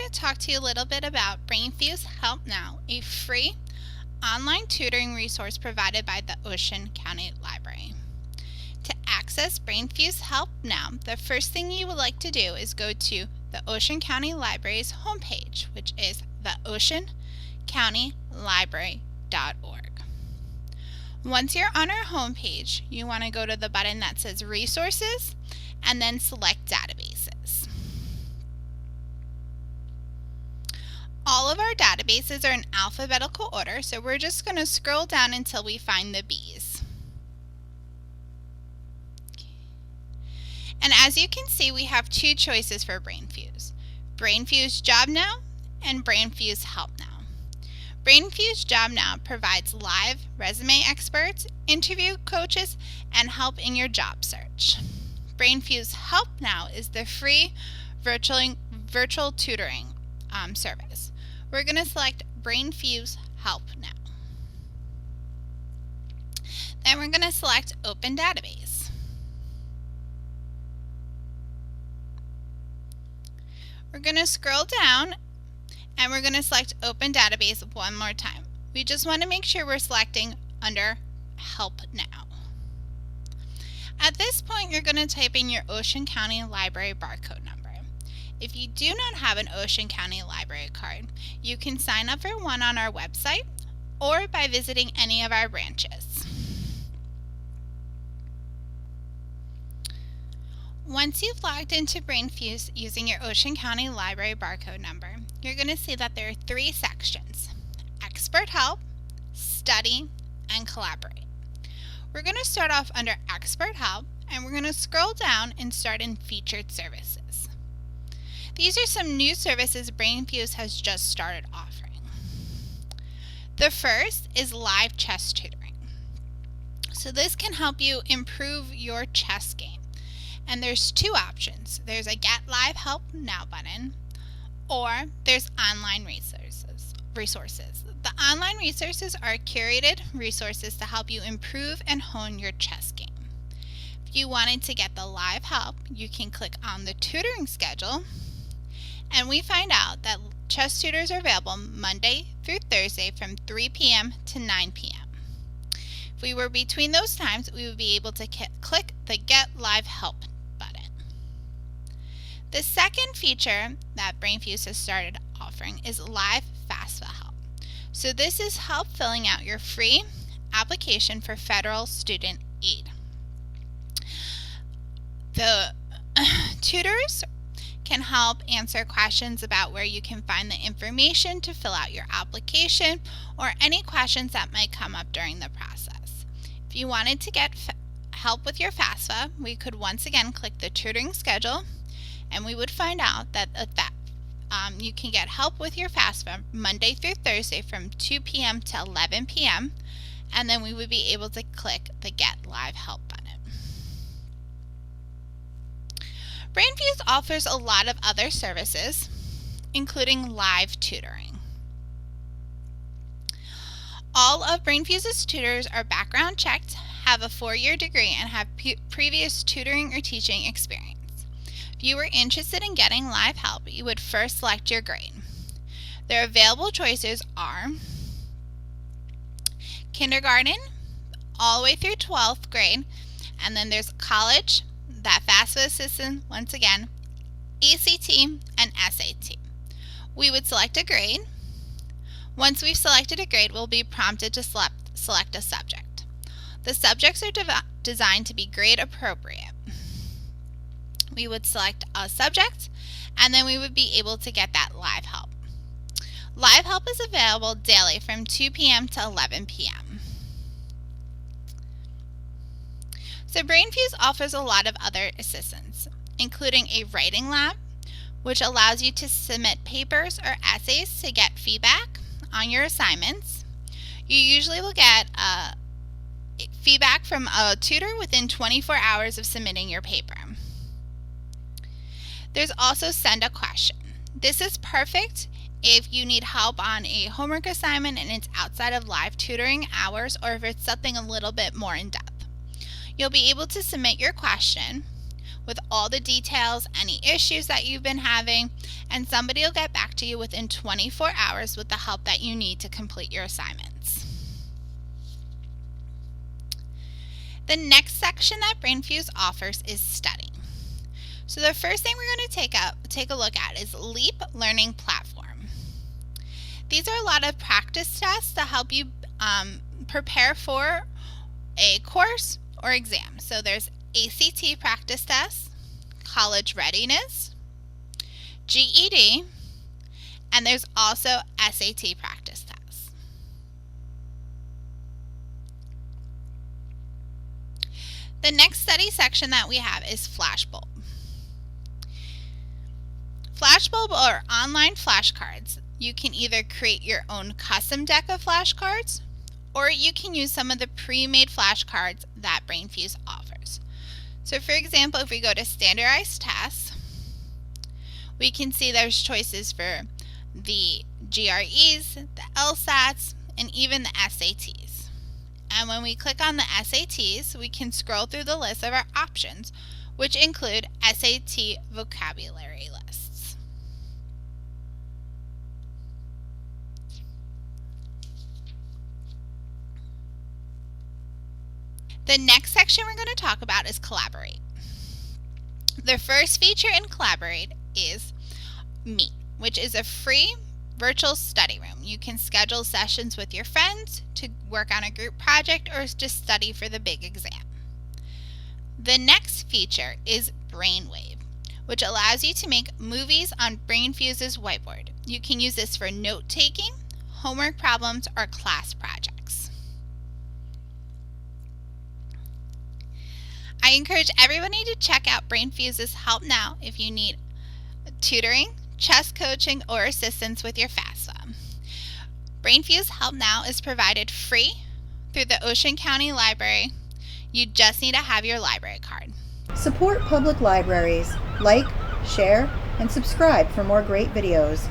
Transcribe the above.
to talk to you a little bit about Brainfuse HelpNow, a free online tutoring resource provided by the Ocean County Library. To access Brainfuse HelpNow, the first thing you would like to do is go to the Ocean County Library's homepage, which is theoceancountylibrary.org. Once you're on our homepage, you want to go to the button that says Resources and then select Databases. All of our databases are in alphabetical order, so we're just going to scroll down until we find the B's. And as you can see, we have two choices for Brainfuse: Brainfuse JobNow and Brainfuse HelpNow. Brainfuse JobNow provides live resume experts, interview coaches, and help in your job search. Brainfuse HelpNow is the free virtual tutoring service. We're going to select Brainfuse HelpNow. Then we're going to select Open Database. We're going to scroll down and we're going to select Open Database one more time. We just want to make sure we're selecting under Help Now. At this point, you're going to type in your Ocean County Library barcode number. If you do not have an Ocean County Library card, you can sign up for one on our website or by visiting any of our branches. Once you've logged into Brainfuse using your Ocean County Library barcode number, you're going to see that there are three sections: Expert Help, Study, and Collaborate. We're going to start off under Expert Help, and we're going to scroll down and start in Featured Services. These are some new services Brainfuse has just started offering. The first is live chess tutoring. So this can help you improve your chess game. And there's two options. There's a Get Live Help Now button, or there's online resources. The online resources are curated resources to help you improve and hone your chess game. If you wanted to get the live help, you can click on the tutoring schedule, and we find out that chess tutors are available Monday through Thursday from 3 p.m. to 9 p.m. If we were between those times, we would be able to click the Get Live Help button. The second feature that Brainfuse has started offering is live Fafsa help. So this is help filling out your free application for federal student aid. The tutors can help answer questions about where you can find the information to fill out your application or any questions that might come up during the process. If you wanted to get help with your FAFSA, we could once again click the tutoring schedule, and we would find out that you can get help with your FAFSA Monday through Thursday from 2 p.m. to 11 p.m. and then we would be able to click the Get Live Help button. Brainfuse offers a lot of other services, including live tutoring. All of Brainfuse's tutors are background checked, have a 4-year degree, and have previous tutoring or teaching experience. If you were interested in getting live help, you would first select your grade. Their available choices are kindergarten all the way through 12th grade, and then there's college, that FAFSA assistant, once again, ACT, and SAT. We would select a grade. Once we've selected a grade, we'll be prompted to select a subject. The subjects are designed to be grade appropriate. We would select a subject, and then we would be able to get that live help. Live help is available daily from 2 p.m. to 11 p.m. So Brainfuse offers a lot of other assistance, including a writing lab, which allows you to submit papers or essays to get feedback on your assignments. You usually will get feedback from a tutor within 24 hours of submitting your paper. There's also Send a Question. This is perfect if you need help on a homework assignment and it's outside of live tutoring hours, or if it's something a little bit more in depth. You'll be able to submit your question. with all the details, any issues that you've been having, and somebody will get back to you within 24 hours with the help that you need to complete your assignments. The next section that Brainfuse offers is studying. So the first thing we're going to take a look at is LEAP Learning Platform. These are a lot of practice tests to help you prepare for a course or exam. So there's ACT practice tests, college readiness, GED, and there's also SAT practice tests. The next study section that we have is Flashbulb. Flashbulb are online flashcards. You can either create your own custom deck of flashcards, or you can use some of the pre-made flashcards that Brainfuse offers. So for example, if we go to standardized tests, we can see there's choices for the GREs, the LSATs, and even the SATs. And when we click on the SATs, we can scroll through the list of our options, which include SAT vocabulary lists. The next section we're going to talk about is Collaborate. The first feature in Collaborate is Meet, which is a free virtual study room. You can schedule sessions with your friends to work on a group project or just study for the big exam. The next feature is Brainwave, which allows you to make movies on Brainfuse's whiteboard. You can use this for note-taking, homework problems, or class projects. I encourage everybody to check out Brainfuse's HelpNow if you need tutoring, chess coaching, or assistance with your Fafsa. Brainfuse HelpNow is provided free through the Ocean County Library. You just need to have your library card. Support public libraries. Like, share, and subscribe for more great videos.